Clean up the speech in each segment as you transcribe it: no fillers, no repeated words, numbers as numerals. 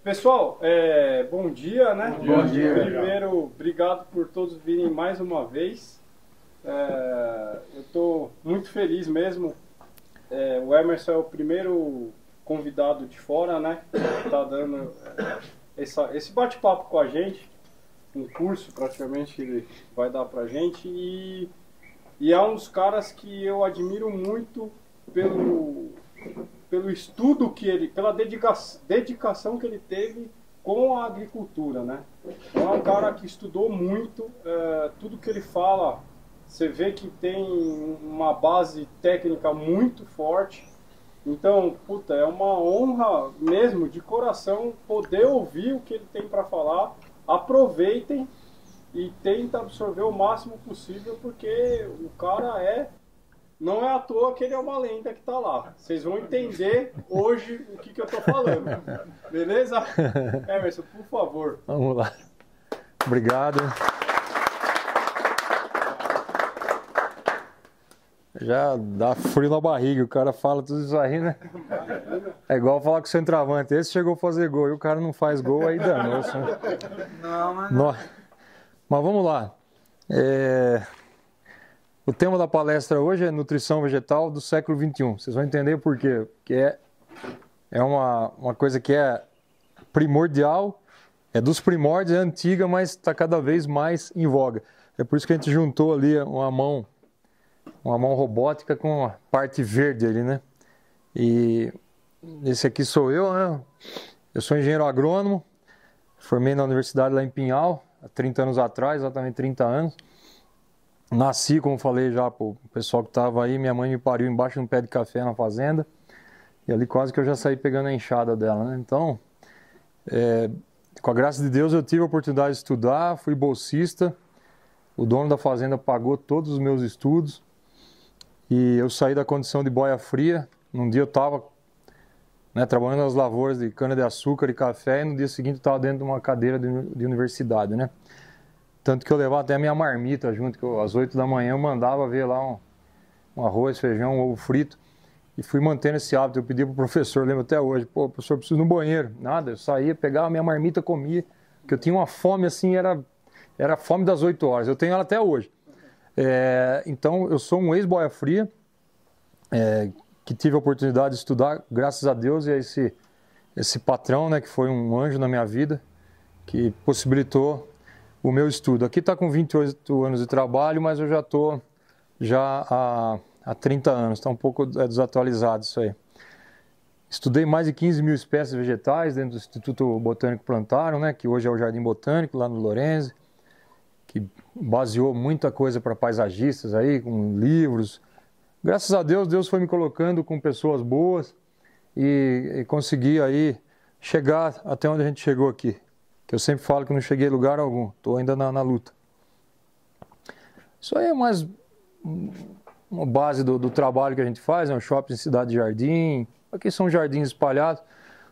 Pessoal, bom dia, né? Bom dia. Primeiro, obrigado por todos virem mais uma vez. Eu estou muito feliz mesmo. O Emerson é o primeiro convidado de fora, né? Que está dando esse bate-papo com a gente. Um curso, praticamente, que ele vai dar pra gente. E é um dos caras que eu admiro muito pelo estudo que ele, pela dedicação que ele teve com a agricultura, né? Então é um cara que estudou muito, tudo que ele fala, você vê que tem uma base técnica muito forte. Então, puta, é uma honra mesmo, de coração, poder ouvir o que ele tem para falar. Aproveitem e tenta absorver o máximo possível, porque o cara não é à toa que ele é uma lenda que tá lá. Vocês vão entender hoje o que eu tô falando. Beleza? Emerson, por favor. Vamos lá. Obrigado. Já dá frio na barriga, o cara fala tudo isso aí, né? É igual falar com o centroavante. Esse chegou a fazer gol e o cara não faz gol, aí danou. Mas vamos lá. O tema da palestra hoje é nutrição vegetal do século XXI. Vocês vão entender por quê. Porque é uma coisa que é primordial, é dos primórdios, é antiga, mas está cada vez mais em voga. É por isso que a gente juntou ali uma mão robótica com a parte verde ali, né? E esse aqui sou eu, né? Eu sou engenheiro agrônomo, formei na universidade lá em Pinhal, há 30 anos atrás, exatamente 30 anos. Nasci, como falei já pro pessoal que estava aí, minha mãe me pariu embaixo de um pé de café na fazenda, e ali quase que eu já saí pegando a enxada dela, né? Então, com a graça de Deus, eu tive a oportunidade de estudar, fui bolsista, o dono da fazenda pagou todos os meus estudos, e eu saí da condição de boia fria. Num dia eu estava trabalhando nas lavouras de cana-de-açúcar e café, e no dia seguinte eu estava dentro de uma cadeira de universidade, né? Tanto que eu levava até a minha marmita junto, que às 8 da manhã eu mandava ver lá um arroz, feijão, um ovo frito, e fui mantendo esse hábito. Eu pedi pro professor, lembro até hoje, pô, professor, eu preciso ir no banheiro. Nada, eu saía, pegava a minha marmita, comia, porque eu tinha uma fome assim, era a fome das 8 horas, eu tenho ela até hoje. Então, eu sou um ex-boia fria, que tive a oportunidade de estudar, graças a Deus, e a esse patrão, né, que foi um anjo na minha vida, que possibilitou o meu estudo. Aqui está com 28 anos de trabalho, mas eu já estou há 30 anos, está um pouco desatualizado isso aí. Estudei mais de 15 mil espécies vegetais dentro do Instituto Botânico Plantarum, né, que hoje é o Jardim Botânico, lá no Lorenzi, que baseou muita coisa para paisagistas aí, com livros. Graças a Deus, Deus foi me colocando com pessoas boas e consegui aí chegar até onde a gente chegou aqui. Que eu sempre falo que não cheguei a lugar algum, estou ainda na luta. Isso aí é mais uma base do trabalho que a gente faz, é um shopping Cidade Jardim, aqui são jardins espalhados,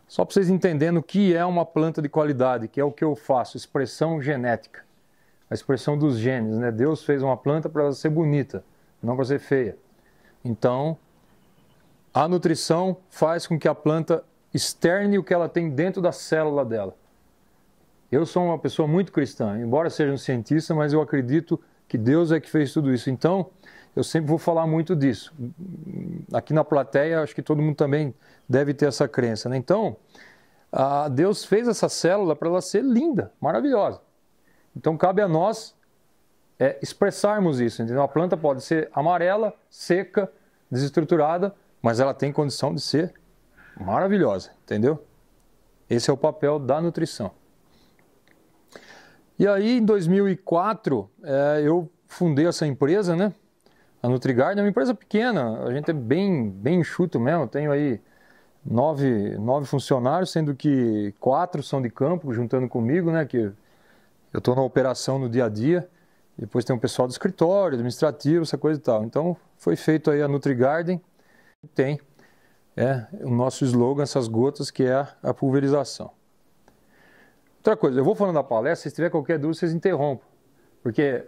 só para vocês entenderem o que é uma planta de qualidade, que é o que eu faço, expressão genética, a expressão dos genes, né? Deus fez uma planta para ela ser bonita, não para ser feia. Então, a nutrição faz com que a planta externe o que ela tem dentro da célula dela. Eu sou uma pessoa muito cristã, embora seja um cientista, mas eu acredito que Deus é que fez tudo isso. Então, eu sempre vou falar muito disso. Aqui na plateia, acho que todo mundo também deve ter essa crença, né? Então, Deus fez essa célula para ela ser linda, maravilhosa. Então, cabe a nós expressarmos isso, entendeu? A planta pode ser amarela, seca, desestruturada, mas ela tem condição de ser maravilhosa, entendeu? Esse é o papel da nutrição. E aí, em 2004, eu fundei essa empresa, né? A NutriGarden é uma empresa pequena, a gente é bem enxuto mesmo. Eu tenho aí 9 funcionários, sendo que 4 são de campo, juntando comigo, né? Que eu estou na operação no dia a dia. Depois tem um pessoal do escritório, administrativo, essa coisa e tal. Então, foi feito aí a NutriGarden. Tem o nosso slogan, essas gotas, que é a pulverização. Outra coisa, eu vou falando da palestra, se tiver qualquer dúvida, vocês interrompam. Porque,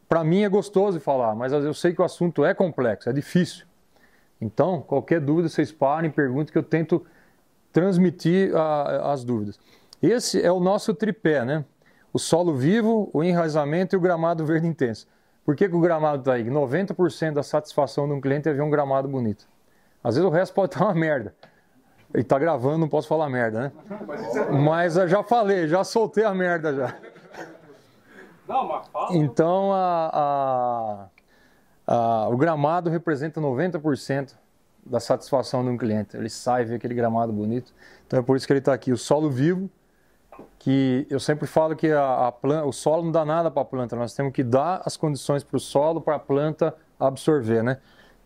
para mim é gostoso de falar, mas eu sei que o assunto é complexo, é difícil. Então, qualquer dúvida, vocês parem, perguntem, que eu tento transmitir as dúvidas. Esse é o nosso tripé, né? O solo vivo, o enraizamento e o gramado verde intenso. Por que o gramado está aí? 90% da satisfação de um cliente é ver um gramado bonito. Às vezes o resto pode estar uma merda. Ele está gravando, não posso falar merda, né? Mas eu já falei, já soltei a merda já. Não, mas fala. Então, o gramado representa 90% da satisfação de um cliente. Ele sai, vê aquele gramado bonito. Então é por isso que ele está aqui. O solo vivo, que eu sempre falo que o solo não dá nada para a planta. Nós temos que dar as condições para o solo, para a planta absorver, né?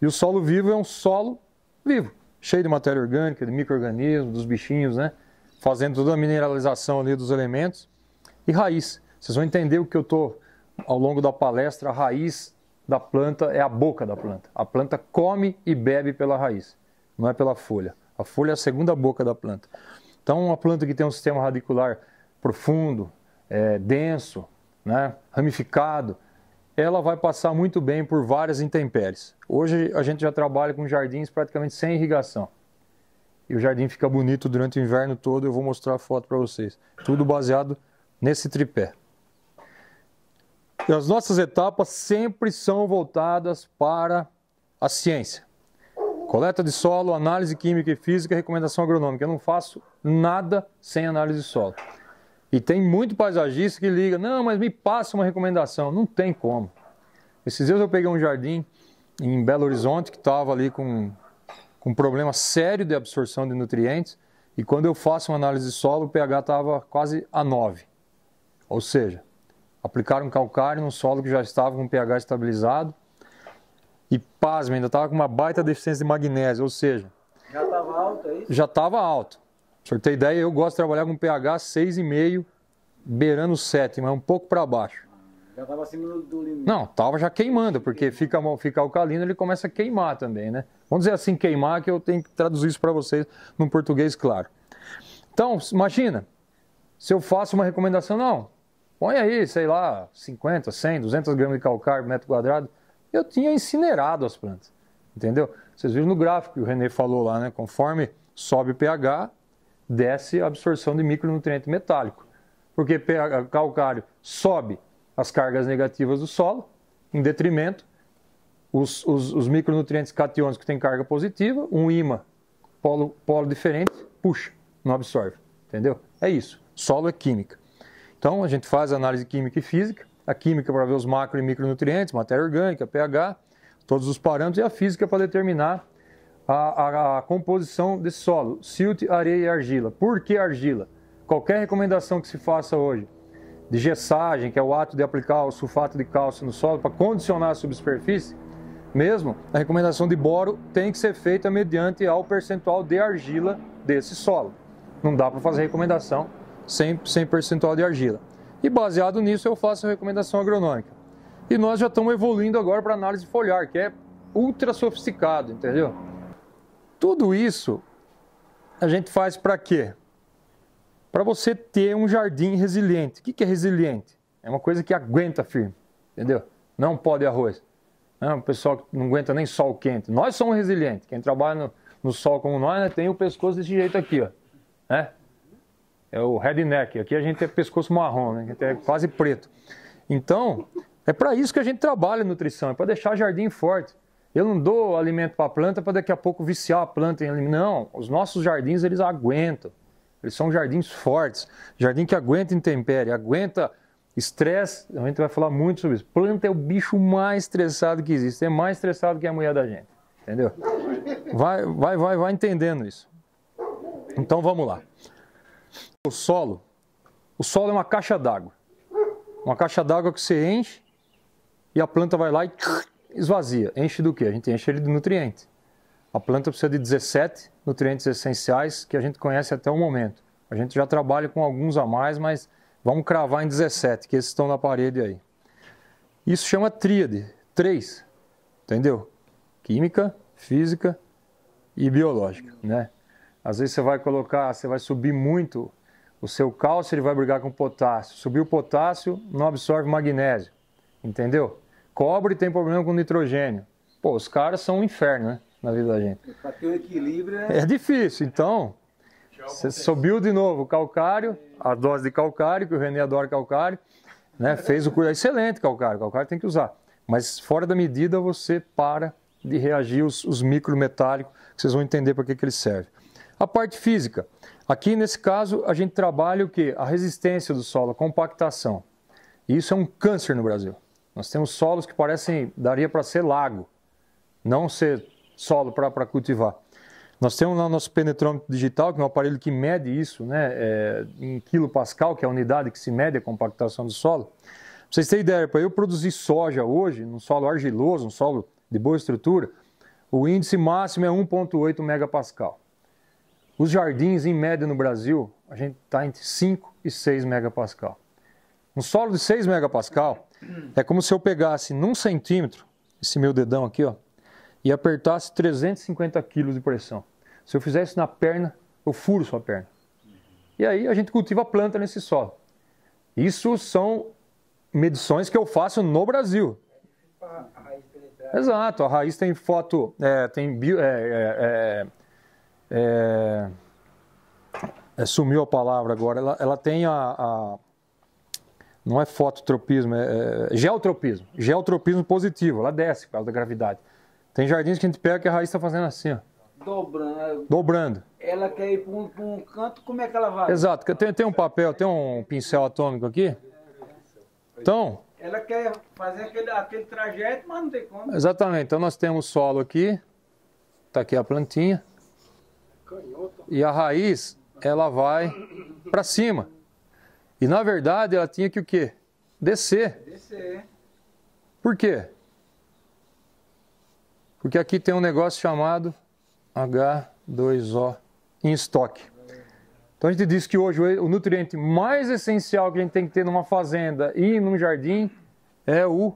E o solo vivo é um solo vivo, cheio de matéria orgânica, de micro-organismos, dos bichinhos, né? Fazendo toda a mineralização ali dos elementos. E raiz. Vocês vão entender o que eu estou, ao longo da palestra, a raiz da planta é a boca da planta. A planta come e bebe pela raiz, não é pela folha. A folha é a segunda boca da planta. Então, uma planta que tem um sistema radicular profundo, denso, né, ramificado, ela vai passar muito bem por várias intempéries. Hoje a gente já trabalha com jardins praticamente sem irrigação. E o jardim fica bonito durante o inverno todo, eu vou mostrar a foto para vocês. Tudo baseado nesse tripé. E as nossas etapas sempre são voltadas para a ciência. Coleta de solo, análise química e física e recomendação agronômica. Eu não faço nada sem análise de solo. E tem muito paisagista que liga, não, mas me passa uma recomendação. Não tem como. Esses dias eu peguei um jardim em Belo Horizonte que estava ali com um problema sério de absorção de nutrientes. E quando eu faço uma análise de solo, o pH estava quase a 9. Ou seja, aplicaram calcário num solo que já estava com pH estabilizado e, pasme, ainda estava com uma baita deficiência de magnésio, ou seja... Já estava alto, é isso? Já estava alto. Pra você ter ideia, eu gosto de trabalhar com pH 6,5, beirando 7, mas um pouco para baixo. Já estava acima do limite. Não, estava já queimando, porque fica alcalino, ele começa a queimar também, né? Vamos dizer assim, queimar, que eu tenho que traduzir isso para vocês num português claro. Então, imagina, se eu faço uma recomendação, não, põe aí, sei lá, 50, 100, 200 gramas de calcário por metro quadrado, eu tinha incinerado as plantas, entendeu? Vocês viram no gráfico que o René falou lá, né? Conforme sobe o pH, desce a absorção de micronutriente metálico. Porque calcário sobe as cargas negativas do solo, em detrimento, os micronutrientes cationos que têm carga positiva, um ímã, polo diferente, puxa, não absorve, entendeu? É isso, solo é química. Então a gente faz análise química e física, a química para ver os macro e micronutrientes, matéria orgânica, pH, todos os parâmetros, e a física para determinar a composição desse solo, silt, areia e argila. Por que argila? Qualquer recomendação que se faça hoje de gessagem, que é o ato de aplicar o sulfato de cálcio no solo para condicionar a subsuperfície, mesmo a recomendação de boro tem que ser feita mediante ao percentual de argila desse solo. Não dá para fazer recomendação sem percentual de argila. E baseado nisso eu faço a recomendação agronômica. E nós já estamos evoluindo agora para análise foliar, que é ultra sofisticado, entendeu? Tudo isso a gente faz para quê? Para você ter um jardim resiliente. O que é resiliente? É uma coisa que aguenta firme, entendeu? Não pó de arroz. Não, o pessoal que não aguenta nem sol quente. Nós somos resilientes. Quem trabalha no sol como nós, né, tem o pescoço desse jeito aqui, ó. Né? É o redneck. Aqui a gente é pescoço marrom, né? A gente é quase preto. Então, é para isso que a gente trabalha nutrição, é para deixar jardim forte. Eu não dou alimento para a planta para daqui a pouco viciar a planta em alimento. Não, os nossos jardins, eles aguentam. Eles são jardins fortes, jardim que aguenta intempérie, aguenta estresse. A gente vai falar muito sobre isso. Planta é o bicho mais estressado que existe, é mais estressado que a mulher da gente, entendeu? Vai entendendo isso. Então vamos lá. O solo é uma caixa d'água. Uma caixa d'água que você enche e a planta vai lá e esvazia. Enche do quê? A gente enche ele de nutrientes. A planta precisa de 17 nutrientes essenciais que a gente conhece até o momento. A gente já trabalha com alguns a mais, mas vamos cravar em 17, que esses estão na parede aí. Isso chama tríade, 3, entendeu? Química, física e biológica, né? Às vezes você vai subir muito o seu cálcio, ele vai brigar com o potássio. Subir o potássio, não absorve magnésio, entendeu? Cobre tem problema com nitrogênio. Pô, os caras são um inferno, né? Na vida da gente. Para ter um equilíbrio é difícil, então Você subiu de novo o calcário, a dose de calcário, que o René adora calcário, né? Fez o cuidado. Excelente calcário tem que usar. Mas fora da medida você para de reagir os micrometálicos, que vocês vão entender para que eles servem. A parte física. Aqui nesse caso a gente trabalha o quê? A resistência do solo, a compactação. E isso é um câncer no Brasil. Nós temos solos que parecem, daria para ser lago, não ser solo para cultivar. Nós temos lá o nosso penetrômetro digital, que é um aparelho que mede isso, né, em quilopascal, que é a unidade que se mede a compactação do solo. Pra vocês terem ideia, para eu produzir soja hoje, num solo argiloso, um solo de boa estrutura, o índice máximo é 1,8 megapascal. Os jardins, em média no Brasil, a gente está entre 5 e 6 megapascal. Um solo de 6 megapascal é como se eu pegasse num centímetro, esse meu dedão aqui, ó, e apertasse 350 quilos de pressão. Se eu fizer isso na perna, eu furo sua perna. E aí a gente cultiva a planta nesse solo. Isso são medições que eu faço no Brasil. Exato, a raiz tem foto, sumiu a palavra agora, ela tem não é fototropismo, é geotropismo. Geotropismo positivo, ela desce por causa da gravidade. Tem jardins que a gente pega que a raiz está fazendo assim, ó. Dobrando. Ela quer ir para um canto, como é que ela vai? Exato, tem um papel, tem um pincel atômico aqui. Então... Ela quer fazer aquele trajeto, mas não tem como. Exatamente, então nós temos solo aqui, está aqui a plantinha. E a raiz, ela vai para cima. E na verdade ela tinha que o quê? Descer. Descer. Por quê? Porque aqui tem um negócio chamado H2O em estoque. Então a gente disse que hoje o nutriente mais essencial que a gente tem que ter numa fazenda e num jardim é o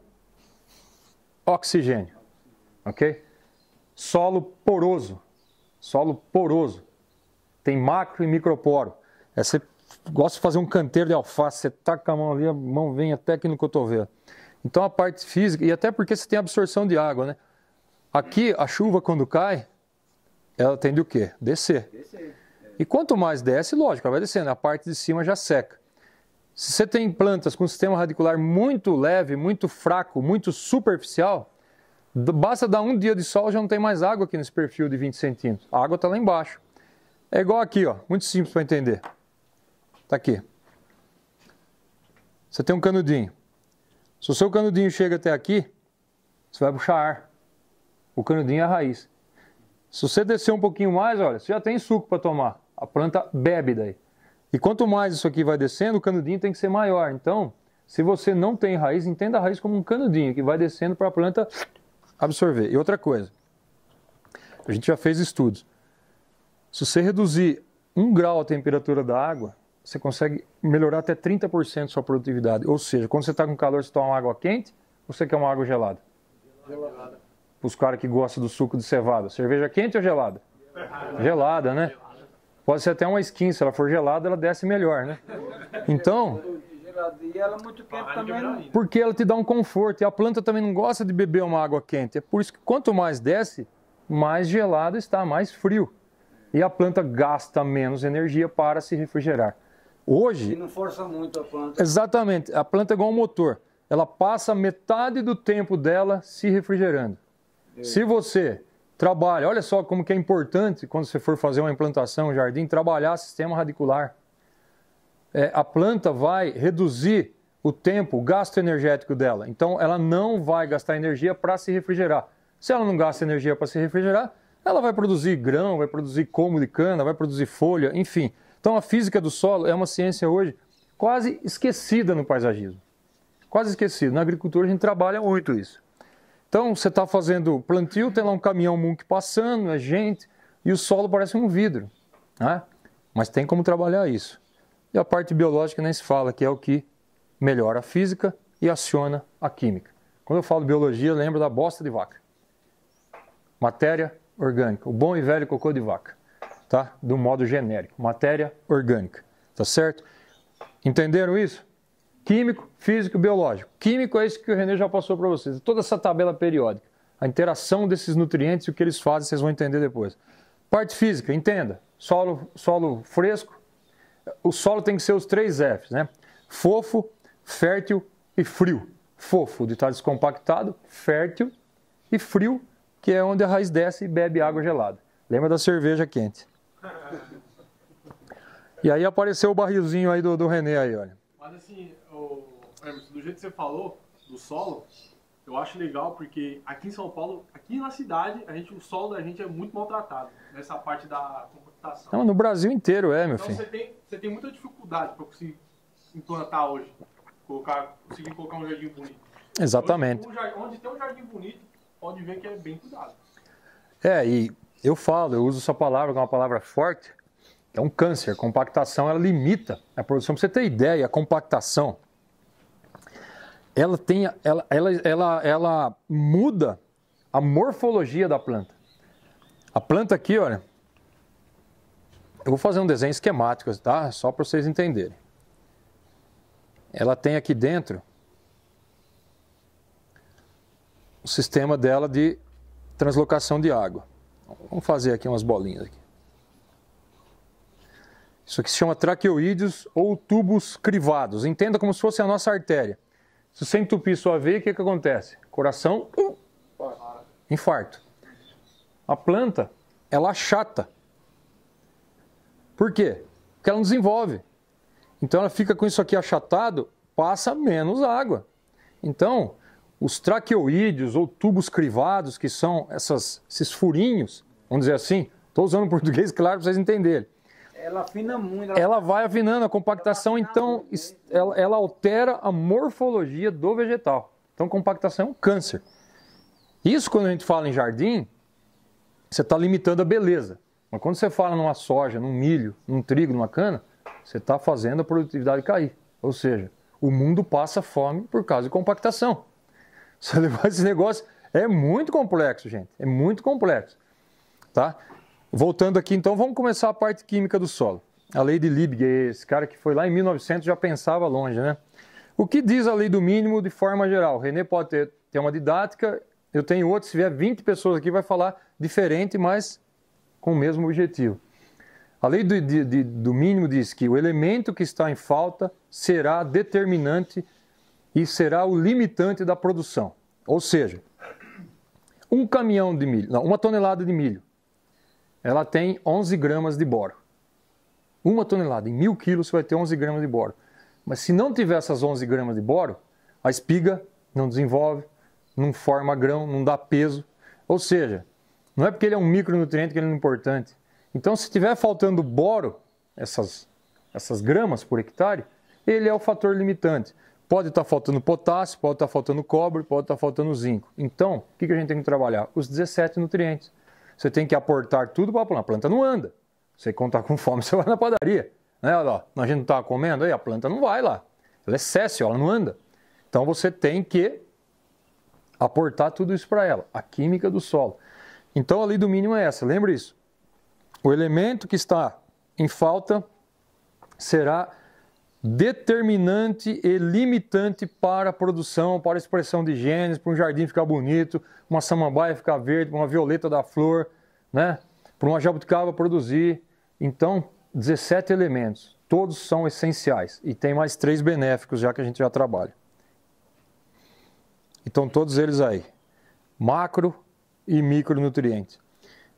oxigênio. Ok? Solo poroso. Solo poroso. Tem macro e microporo. Você gosta de fazer um canteiro de alface, você taca a mão ali, a mão vem até aqui no cotovelo. Então a parte física, e até porque você tem absorção de água, né? Aqui a chuva quando cai, ela tende o quê? Descer. E quanto mais desce, lógico, ela vai descendo, a parte de cima já seca. Se você tem plantas com sistema radicular muito leve, muito fraco, muito superficial, basta dar um dia de sol, já não tem mais água aqui nesse perfil de 20 centímetros. A água está lá embaixo. É igual aqui, ó, muito simples para entender. Está aqui. Você tem um canudinho. Se o seu canudinho chega até aqui, você vai puxar ar. O canudinho é a raiz. Se você descer um pouquinho mais, olha, você já tem suco para tomar. A planta bebe daí. E quanto mais isso aqui vai descendo, o canudinho tem que ser maior. Então, se você não tem raiz, entenda a raiz como um canudinho que vai descendo para a planta absorver. E outra coisa, a gente já fez estudos. Se você reduzir 1 grau a temperatura da água, você consegue melhorar até 30% sua produtividade. Ou seja, quando você está com calor, você toma uma água quente, ou você quer uma água gelada? Gelada. Para os caras que gostam do suco de cevada, cerveja quente ou gelada? Gelada, né? Pode ser até uma skin, se ela for gelada, ela desce melhor, né? Então... E ela muito quente também não. Porque ela te dá um conforto, e a planta também não gosta de beber uma água quente. É por isso que quanto mais desce, mais gelado está, mais frio. E a planta gasta menos energia para se refrigerar. Hoje... E não força muito a planta. Exatamente, a planta é igual um motor. Ela passa metade do tempo dela se refrigerando. Se você trabalha, olha só como que é importante quando você for fazer uma implantação, um jardim, trabalhar sistema radicular. A planta vai reduzir o tempo, o gasto energético dela. Então ela não vai gastar energia para se refrigerar. Se ela não gasta energia para se refrigerar, ela vai produzir grão, vai produzir como de cana, vai produzir folha, enfim. Então a física do solo é uma ciência hoje quase esquecida no paisagismo. Quase esquecida. Na agricultura a gente trabalha muito isso. Então, você está fazendo plantio, tem lá um caminhão Munk passando, é gente, e o solo parece um vidro, né? Mas tem como trabalhar isso. E a parte biológica nem se fala, que é o que melhora a física e aciona a química. Quando eu falo biologia, lembro da bosta de vaca. Matéria orgânica, o bom e velho cocô de vaca, tá? Do modo genérico, matéria orgânica, tá certo? Entenderam isso? Químico, físico e biológico. Químico é isso que o René já passou para vocês. Toda essa tabela periódica. A interação desses nutrientes e o que eles fazem, vocês vão entender depois. Parte física, entenda. Solo fresco. O solo tem que ser os 3 Fs, né? Fofo, fértil e frio. Fofo, de estar descompactado, fértil e frio, que é onde a raiz desce e bebe água gelada. Lembra da cerveja quente. E aí apareceu o barrilzinho aí do René aí, olha. Mas assim, Emerson, do jeito que você falou, do solo, eu acho legal porque aqui em São Paulo, aqui na cidade, o solo da gente é muito maltratado, nessa parte da compactação. Não, no Brasil inteiro meu então, filho. Você tem muita dificuldade para conseguir implantar hoje, conseguir colocar um jardim bonito. Exatamente. Onde tem um jardim bonito, pode ver que é bem cuidado. E eu uso essa palavra, que é uma palavra forte, que é um câncer. A compactação, ela limita a produção. Para você ter ideia, a compactação, ela muda a morfologia da planta. A planta aqui, olha, eu vou fazer um desenho esquemático, tá? Só para vocês entenderem. Ela tem aqui dentro o sistema dela de translocação de água. Vamos fazer aqui umas bolinhas aqui. Isso aqui se chama traqueoídeos ou tubos crivados. Entenda como se fosse a nossa artéria. Se você entupir sua veia, o que acontece? Coração, infarto. A planta, ela achata. Por quê? Porque ela não desenvolve. Então ela fica com isso aqui achatado, passa menos água. Então, os traqueoídeos ou tubos crivados, que são esses furinhos, vamos dizer assim, estou usando português claro para vocês entenderem. Ela afina muito. Ela vai afinando a compactação, então ela altera a morfologia do vegetal. Então compactação é um câncer. Isso quando a gente fala em jardim, você está limitando a beleza. Mas quando você fala numa soja, num milho, num trigo, numa cana, você está fazendo a produtividade cair. Ou seja, o mundo passa fome por causa de compactação. Você levar esse negócio é muito complexo, gente. É muito complexo. Tá? Voltando aqui, então, vamos começar a parte química do solo. A lei de Liebig, esse cara que foi lá em 1900 já pensava longe, né? O que diz a lei do mínimo de forma geral? O René pode ter uma didática, eu tenho outro, se vier 20 pessoas aqui vai falar diferente, mas com o mesmo objetivo. A lei do mínimo diz que o elemento que está em falta será determinante e será o limitante da produção. Ou seja, um caminhão de milho, não, uma tonelada de milho, ela tem 11 gramas de boro. Uma tonelada, em 1000 quilos você vai ter 11 gramas de boro. Mas se não tiver essas 11 gramas de boro, a espiga não desenvolve, não forma grão, não dá peso. Ou seja, não é porque ele é um micronutriente que ele é importante. Então, se estiver faltando boro, essas gramas por hectare, ele é o fator limitante. Pode estar faltando potássio, pode estar faltando cobre, pode estar faltando zinco. Então, o que a gente tem que trabalhar? Os 17 nutrientes. Você tem que aportar tudo para a planta. A planta não anda. Você quando está com fome, você vai na padaria. Né? Olha lá, a gente não está comendo, aí a planta não vai lá. Ela é céssio, ela não anda. Então você tem que aportar tudo isso para ela. A química do solo. Então a lei do mínimo é essa, lembra isso? O elemento que está em falta será determinante e limitante para a produção, para a expressão de genes, para um jardim ficar bonito, uma samambaia ficar verde, uma violeta dar flor, né? Para uma jabuticaba produzir. Então, 17 elementos, todos são essenciais. E tem mais 3 benéficos, já que a gente já trabalha. Então, todos eles aí, macro e micronutrientes.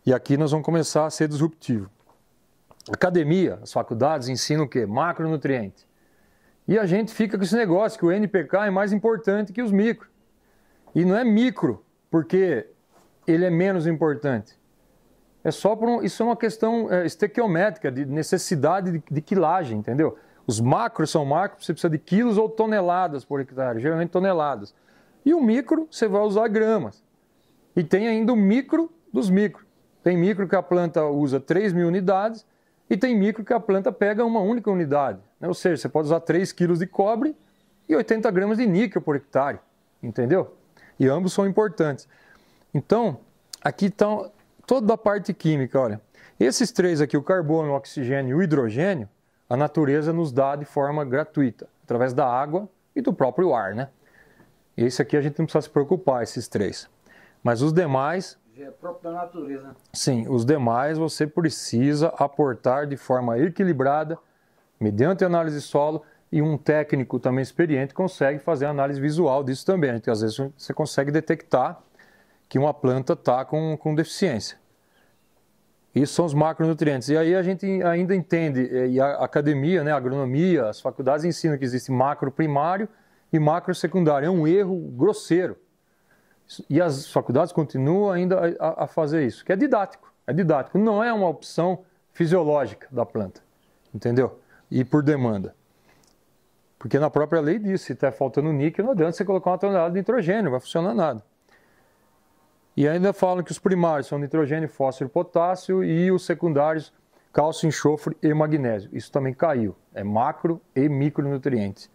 E aqui nós vamos começar a ser disruptivo. A academia, as faculdades ensinam o quê? Macronutriente. E a gente fica com esse negócio que o NPK é mais importante que os micro. E não é micro porque ele é menos importante. É só isso é uma questão estequiométrica, de necessidade de quilagem, entendeu? Os macros são macros, você precisa de quilos ou toneladas por hectare, geralmente toneladas. E o micro, você vai usar gramas. E tem ainda o micro dos micro. Tem micro que a planta usa 3.000 unidades e tem micro que a planta pega uma única unidade. Né? Ou seja, você pode usar 3 quilos de cobre e 80 gramas de níquel por hectare. Entendeu? E ambos são importantes. Então, aqui estão toda a parte química, olha. Esses 3 aqui, o carbono, o oxigênio e o hidrogênio, a natureza nos dá de forma gratuita, através da água e do próprio ar, né? Esse aqui a gente não precisa se preocupar, esses 3. Mas os demais, É próprio da natureza. Sim, os demais você precisa aportar de forma equilibrada, mediante análise de solo, e um técnico também experiente consegue fazer a análise visual disso também, porque às vezes você consegue detectar que uma planta está com deficiência. Isso são os macronutrientes. E aí a gente ainda entende, e a academia, né, a agronomia, as faculdades ensinam que existe macro primário e macro secundário. É um erro grosseiro. E as faculdades continuam ainda a fazer isso, que é didático. É didático, não é uma opção fisiológica da planta, entendeu? E por demanda. Porque na própria lei diz, se está faltando níquel, não adianta você colocar uma tonelada de nitrogênio, não vai funcionar nada. E ainda falam que os primários são nitrogênio, fósforo e potássio, e os secundários, cálcio, enxofre e magnésio. Isso também caiu. É macro e micronutrientes.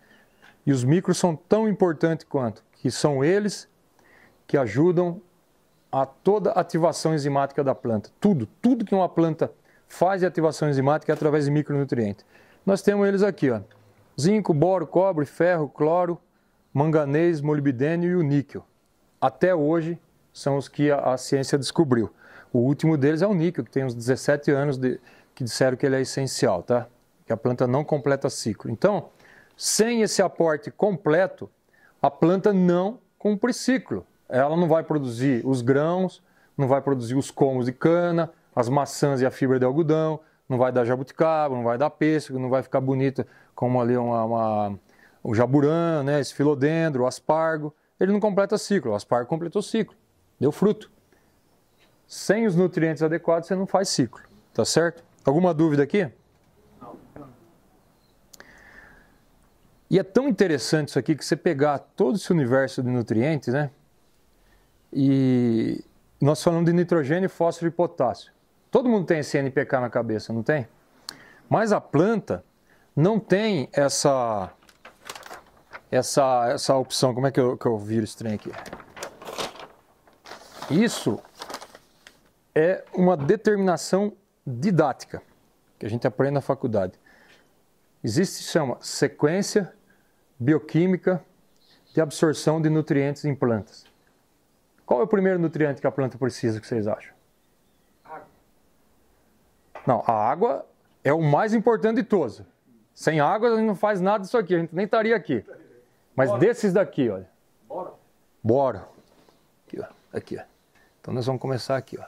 E os micros são tão importantes quanto, que são eles que ajudam a toda a ativação enzimática da planta. Tudo que uma planta faz de ativação enzimática é através de micronutrientes. Nós temos eles aqui, ó. Zinco, boro, cobre, ferro, cloro, manganês, molibdênio e o níquel. Até hoje são os que a ciência descobriu. O último deles é o níquel, que tem uns 17 anos que disseram que ele é essencial, tá? Que a planta não completa ciclo. Então, sem esse aporte completo, a planta não cumpre ciclo. Ela não vai produzir os grãos, não vai produzir os colmos de cana, as maçãs e a fibra de algodão, não vai dar jabuticaba, não vai dar pêssego, não vai ficar bonita como ali o jaburã, né, esse filodendro, o aspargo. Ele não completa ciclo, o aspargo completou ciclo, deu fruto. Sem os nutrientes adequados você não faz ciclo, tá certo? Alguma dúvida aqui? Não. E é tão interessante isso aqui que você pegar todo esse universo de nutrientes, né? E nós falamos de nitrogênio, fósforo e potássio. Todo mundo tem esse NPK na cabeça, não tem? Mas a planta não tem essa opção. Como é que eu viro esse trem aqui? Isso é uma determinação didática que a gente aprende na faculdade. Existe, chama sequência bioquímica de absorção de nutrientes em plantas. Qual é o primeiro nutriente que a planta precisa, que vocês acham? Água. Não, a água é o mais importante de todos. Sem água a gente não faz nada disso aqui, a gente nem estaria aqui. Mas Bora. Desses daqui, olha. Bora. Bora. Aqui, ó. Aqui, ó. Então nós vamos começar aqui, ó.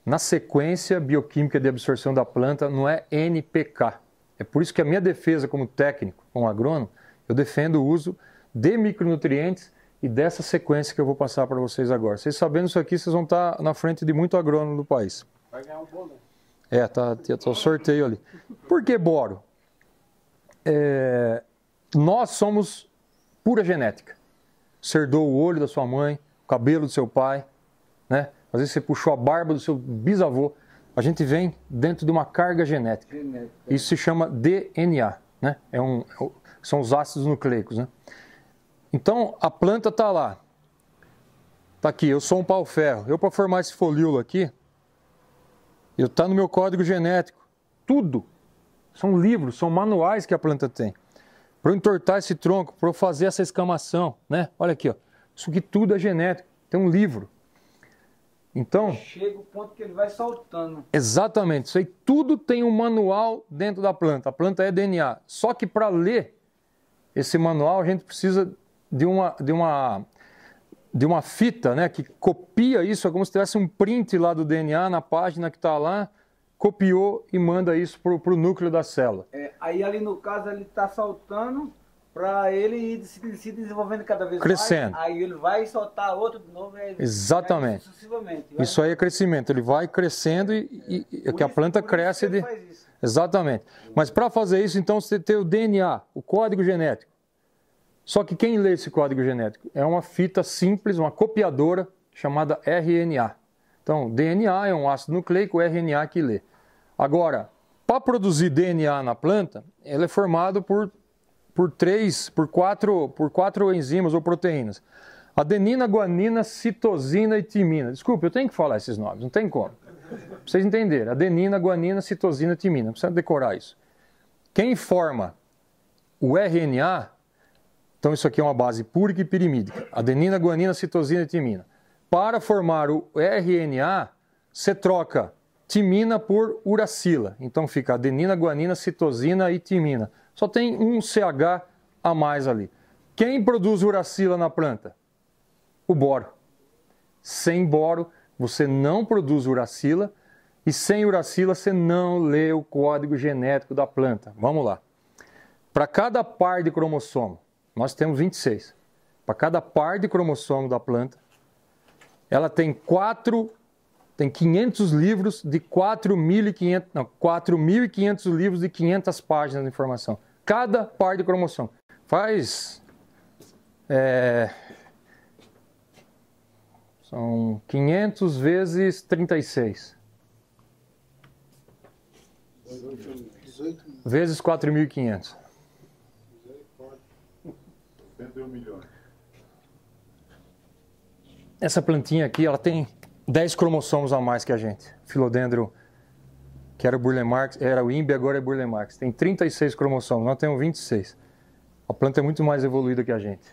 Na sequência bioquímica de absorção da planta não é NPK. É por isso que a minha defesa como técnico, como agrônomo, eu defendo o uso de micronutrientes e dessa sequência que eu vou passar para vocês agora. Vocês sabendo isso aqui, vocês vão estar na frente de muito agrônomo do país. Vai ganhar um bolo. Tá o sorteio ali. Por que boro? Nós somos pura genética. Você herdou o olho da sua mãe, o cabelo do seu pai, né? Às vezes você puxou a barba do seu bisavô. A gente vem dentro de uma carga genética. Isso se chama DNA, né? São os ácidos nucleicos, né? Então, a planta está lá. Está aqui, eu sou um pau-ferro. Eu, para formar esse folíolo aqui, está no meu código genético. Tudo. São livros, são manuais que a planta tem. Para eu entortar esse tronco, para eu fazer essa escamação, né? Olha aqui, ó. Isso aqui tudo é genético. Tem um livro. Então... Chega o ponto que ele vai soltando. Exatamente. Isso aí tudo tem um manual dentro da planta. A planta é DNA. Só que para ler esse manual, a gente precisa de uma fita, né, que copia isso, é como se tivesse um print lá do DNA na página que está lá, copiou e manda isso para o núcleo da célula. Aí ali no caso ele está soltando para ele ir se desenvolvendo cada vez crescendo. Mais. Aí ele vai soltar outro de novo. Exatamente. Sucessivamente. Isso aí é crescimento. Ele vai crescendo e que a planta cresce. Exatamente. Mas para fazer isso, então, você tem o DNA, o código genético. Só que quem lê esse código genético? É uma fita simples, uma copiadora chamada RNA. Então, DNA é um ácido nucleico, o RNA que lê. Agora, para produzir DNA na planta, ele é formado por quatro enzimas ou proteínas. Adenina, guanina, citosina e timina. Desculpa, eu tenho que falar esses nomes, não tem como. Pra vocês entenderem. Adenina, guanina, citosina e timina. Não precisa decorar isso. Quem forma o RNA Então isso aqui é uma base púrica e pirimídica. Adenina, guanina, citosina e timina. Para formar o RNA, você troca timina por uracila. Então fica adenina, guanina, citosina e timina. Só tem um CH a mais ali. Quem produz uracila na planta? O boro. Sem boro, você não produz uracila. E sem uracila, você não lê o código genético da planta. Vamos lá. Para cada par de cromossomo, nós temos 26. Para cada par de cromossomo da planta, ela tem 500 livros de 4.500 livros de 500 páginas de informação. Cada par de cromossomo. São 500 vezes 36. 18 Vezes 4.500. 101 milhões. Essa plantinha aqui, ela tem 10 cromossomos a mais que a gente. Filodendro, que era o Burle Marx, era o INBE, agora é Burle Marx. Tem 36 cromossomos, nós temos 26. A planta é muito mais evoluída que a gente.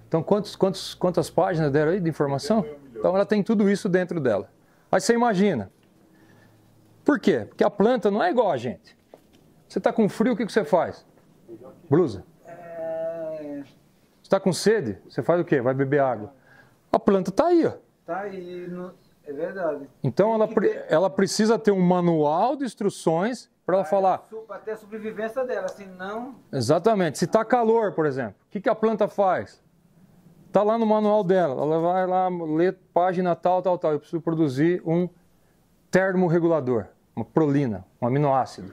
Então, quantas páginas deram aí de informação? Então, ela tem tudo isso dentro dela. Aí você imagina. Por quê? Porque a planta não é igual a gente. Você está com frio, o que você faz? Blusa. Você está com sede? Você faz o quê? Vai beber água. A planta está aí, ó. Tá aí, é verdade. Então ela precisa ter um manual de instruções para ela falar. Até a sobrevivência dela, senão... Exatamente. Se está calor, por exemplo, o que a planta faz? Está lá no manual dela. Ela vai lá ler página tal. Eu preciso produzir um termorregulador, uma prolina, um aminoácido.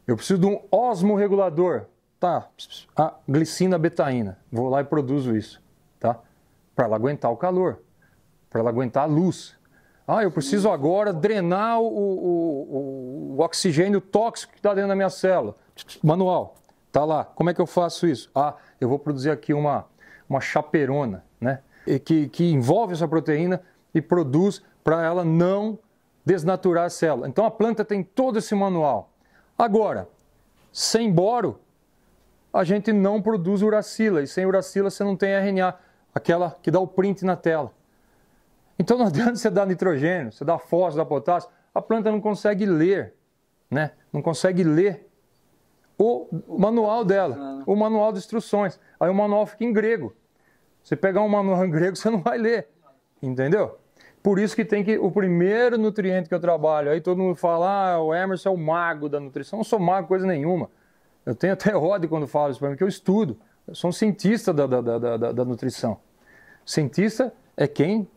Eu preciso de um osmorregulador. Tá, a glicina betaína. Vou lá e produzo isso, tá? Para ela aguentar o calor, para ela aguentar a luz. Eu preciso agora drenar o oxigênio tóxico que está dentro da minha célula. Manual, tá lá. Como é que eu faço isso? Eu vou produzir aqui uma chaperona, né? Que envolve essa proteína e produz para ela não desnaturar a célula. Então a planta tem todo esse manual. Agora, sem boro, a gente não produz uracila. E sem uracila você não tem RNA, aquela que dá o print na tela. Então não adianta você dar nitrogênio, você dá fósforo, dá potássio, a planta não consegue ler, né? Não consegue ler o manual dela, o manual de instruções. Aí o manual fica em grego. Você pegar um manual em grego, você não vai ler, entendeu? Por isso que o primeiro nutriente que eu trabalho, aí todo mundo fala, o Emerson é o mago da nutrição. Eu não sou mago coisa nenhuma. Eu tenho até ódio quando falo isso para mim, que eu estudo. Eu sou um cientista da nutrição. Cientista é quem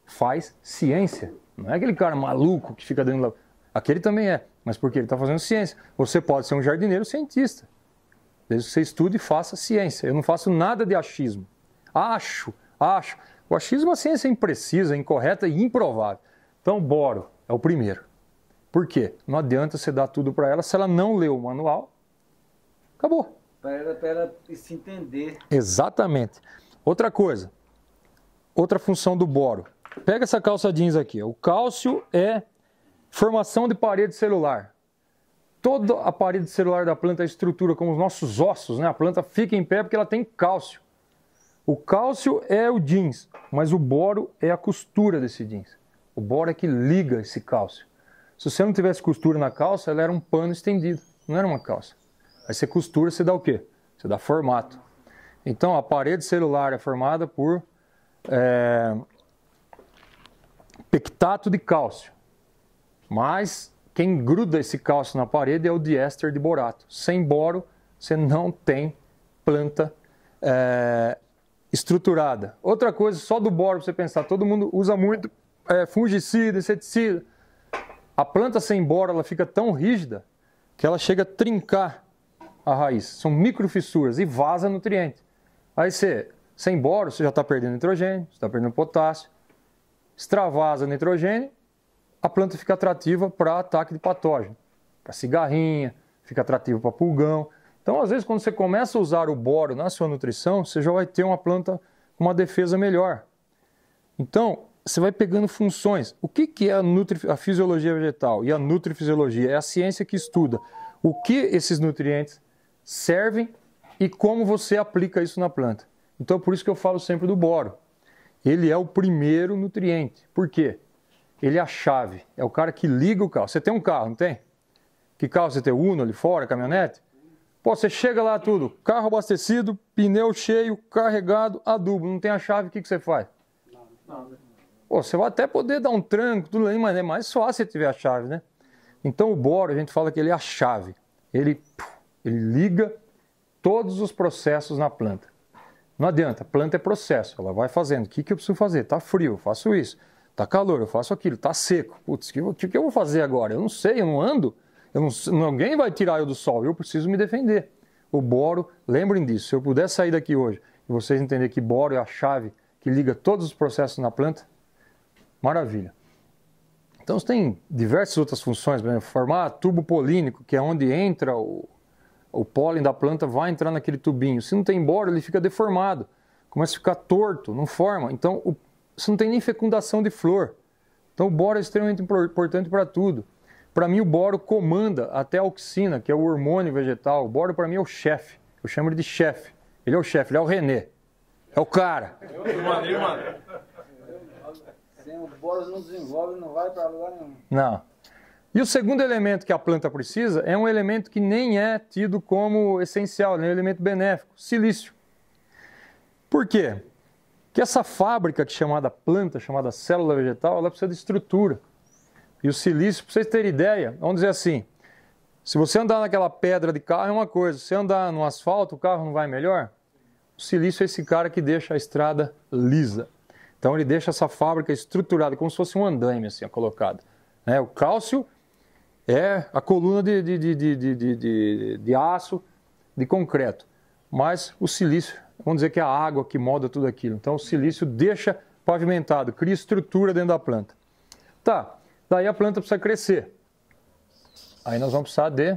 faz ciência. Não é aquele cara maluco que fica dentro... Aquele também é, mas porque ele está fazendo ciência. Você pode ser um jardineiro cientista. Desde que você estude e faça ciência. Eu não faço nada de achismo. Acho. O achismo é uma ciência imprecisa, incorreta e improvável. Então, boro é o primeiro. Por quê? Não adianta você dar tudo para ela se ela não leu o manual. Acabou. Para ela se entender. Exatamente. Outra coisa. Outra função do boro. Pega essa calça jeans aqui. O cálcio é formação de parede celular. Toda a parede celular da planta é estrutura como os nossos ossos, né? A planta fica em pé porque ela tem cálcio. O cálcio é o jeans, mas o boro é a costura desse jeans. O boro é que liga esse cálcio. Se você não tivesse costura na calça, ela era um pano estendido, não era uma calça. Aí você costura, você dá o quê? Você dá formato. Então a parede celular é formada por pectato de cálcio. Mas quem gruda esse cálcio na parede é o diéster de borato. Sem boro, você não tem planta estruturada. Outra coisa, só do boro, para você pensar, todo mundo usa muito fungicida, inseticida. A planta sem boro, ela fica tão rígida que ela chega a trincar a raiz. São microfissuras e vaza nutriente. Aí sem boro, você já está perdendo nitrogênio, você está perdendo potássio. Extravasa nitrogênio, a planta fica atrativa para ataque de patógeno. Para cigarrinha, fica atrativa para pulgão. Então, às vezes, quando você começa a usar o boro na sua nutrição, você já vai ter uma planta com uma defesa melhor. Então, você vai pegando funções. O que é a fisiologia vegetal e a nutrifisiologia? É a ciência que estuda o que esses nutrientes servem e como você aplica isso na planta. Então, por isso que eu falo sempre do boro. Ele é o primeiro nutriente. Por quê? Ele é a chave, é o cara que liga o carro. Você tem um carro, não tem? Que carro você tem? Uno ali fora, caminhonete? Pô, você chega lá tudo, carro abastecido, pneu cheio, carregado, adubo. Não tem a chave, o que você faz? Nada. Pô, você vai até poder dar um tranco, tudo aí, mas é mais fácil se tiver a chave, né? Então o boro, a gente fala que ele é a chave. Ele liga todos os processos na planta. Não adianta, planta é processo, ela vai fazendo. O que eu preciso fazer? Tá frio, eu faço isso. Tá calor, eu faço aquilo. Tá seco. Putz, o que eu vou fazer agora? Eu não sei, eu não ando. Ninguém vai tirar eu do sol, eu preciso me defender. O boro, lembrem disso, se eu puder sair daqui hoje e vocês entenderem que boro é a chave que liga todos os processos na planta, maravilha. Então você tem diversas outras funções, por exemplo, formar tubo polínico, que é onde entra o pólen da planta, vai entrar naquele tubinho. Se não tem boro, ele fica deformado, começa a ficar torto, não forma. Então você não tem nem fecundação de flor. Então o boro é extremamente importante para tudo. Para mim o boro comanda até a auxina, que é o hormônio vegetal. O boro para mim é o chefe, eu chamo ele de chefe. Ele é o chefe, ele é o René, é o cara. Sem o boro não desenvolve, não vai para lugar nenhum. Não. E o segundo elemento que a planta precisa é um elemento que nem é tido como essencial, nem é um elemento benéfico, silício. Por quê? Porque essa fábrica chamada planta, chamada célula vegetal, ela precisa de estrutura. E o silício, para vocês terem ideia, vamos dizer assim, se você andar naquela pedra de carro é uma coisa, se você andar no asfalto, o carro não vai melhor? O silício é esse cara que deixa a estrada lisa. Então ele deixa essa fábrica estruturada, como se fosse um andaime assim, colocado. O cálcio é a coluna de aço, de concreto. Mas o silício, vamos dizer que é a água que molda tudo aquilo. Então o silício deixa pavimentado, cria estrutura dentro da planta. Tá, daí a planta precisa crescer. Aí nós vamos precisar de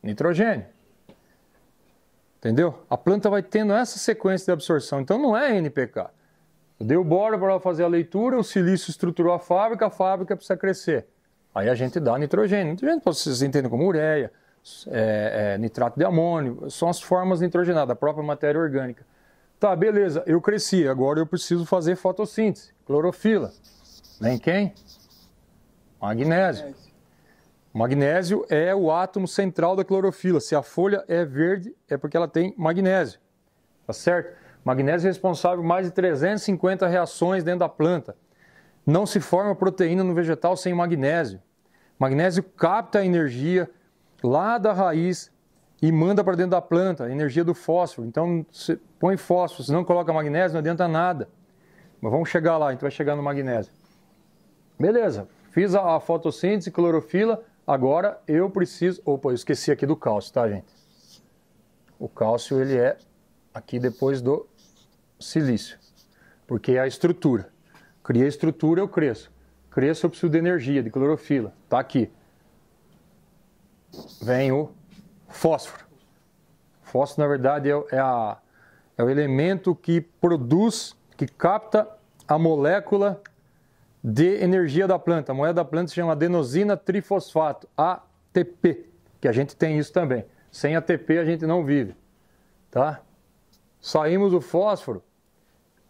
nitrogênio. Entendeu? A planta vai tendo essa sequência de absorção. Então não é NPK. Eu dei o boro para ela fazer a leitura, o silício estruturou a fábrica precisa crescer. Aí a gente dá nitrogênio. Nitrogênio vocês entendem como ureia, nitrato de amônio, são as formas nitrogenadas, a própria matéria orgânica. Tá, beleza, eu cresci, agora eu preciso fazer fotossíntese, clorofila. Vem quem? Magnésio. Magnésio é o átomo central da clorofila. Se a folha é verde, é porque ela tem magnésio. Tá certo? Magnésio é responsável por mais de 350 reações dentro da planta. Não se forma proteína no vegetal sem magnésio. Magnésio capta a energia lá da raiz e manda para dentro da planta, a energia do fósforo. Então, você põe fósforo, se não coloca magnésio, não adianta nada. Mas vamos chegar lá, a gente vai chegar no magnésio. Beleza, fiz a fotossíntese, clorofila, agora eu preciso... Opa, eu esqueci aqui do cálcio, tá, gente? O cálcio, ele é aqui depois do silício, porque é a estrutura. Cria a estrutura, eu cresço. Cresço, eu preciso de energia, de clorofila. Tá aqui. Vem o fósforo. Fósforo, na verdade, é o elemento que produz, que capta a molécula de energia da planta. A molécula da planta se chama adenosina trifosfato, ATP, que a gente tem isso também. Sem ATP a gente não vive. Tá? Saímos do fósforo,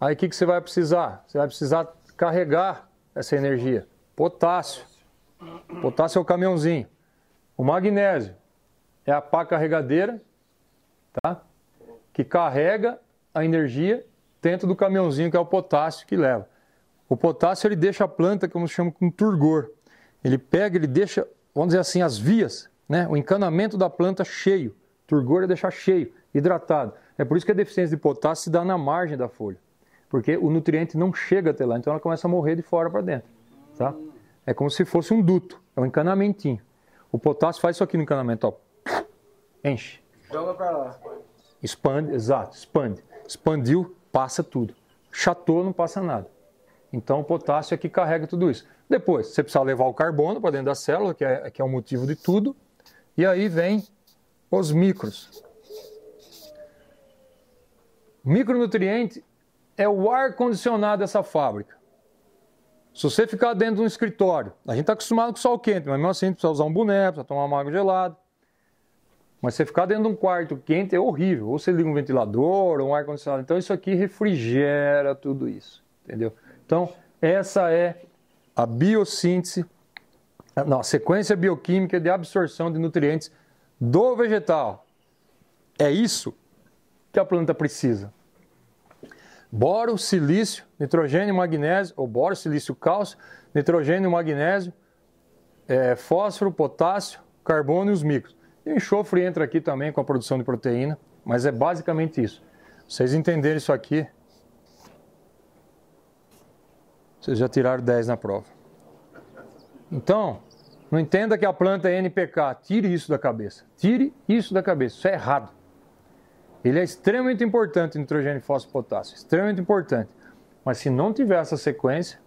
aí o que você vai precisar? Você vai precisar carregar essa energia. Potássio. Potássio é o caminhãozinho. O magnésio é a pá carregadeira, tá? Que carrega a energia dentro do caminhãozinho, que é o potássio que leva. O potássio ele deixa a planta, como se chama, com turgor. Ele pega, ele deixa, vamos dizer assim, as vias, né? O encanamento da planta cheio. Turgor é deixar cheio, hidratado. É por isso que a deficiência de potássio se dá na margem da folha. Porque o nutriente não chega até lá, então ela começa a morrer de fora para dentro. Tá? É como se fosse um duto, é um encanamentinho. O potássio faz isso aqui no encanamento, ó. Enche. Joga para lá. Expande, exato, expande. Expandiu, passa tudo. Chatou, não passa nada. Então o potássio é que carrega tudo isso. Depois, você precisa levar o carbono para dentro da célula, que é o motivo de tudo. E aí vem os micros. Micronutriente é o ar-condicionado dessa fábrica. Se você ficar dentro de um escritório, a gente está acostumado com sol quente, mas mesmo assim a gente precisa usar um boné, precisa tomar uma água gelada. Mas você ficar dentro de um quarto quente é horrível. Ou você liga um ventilador, ou um ar-condicionado. Então isso aqui refrigera tudo isso, entendeu? Então essa é a biossíntese, não, a sequência bioquímica de absorção de nutrientes do vegetal. É isso que a planta precisa. Boro, silício, nitrogênio, magnésio, ou boro, silício, cálcio, nitrogênio, magnésio, fósforo, potássio, carbono e os micros. E o enxofre entra aqui também com a produção de proteína, mas é basicamente isso. Vocês entenderem isso aqui, vocês já tiraram 10 na prova. Então, não entenda que a planta é NPK, tire isso da cabeça. Tire isso da cabeça, isso é errado. Ele é extremamente importante, nitrogênio, fósforo e potássio, extremamente importante. Mas se não tiver essa sequência,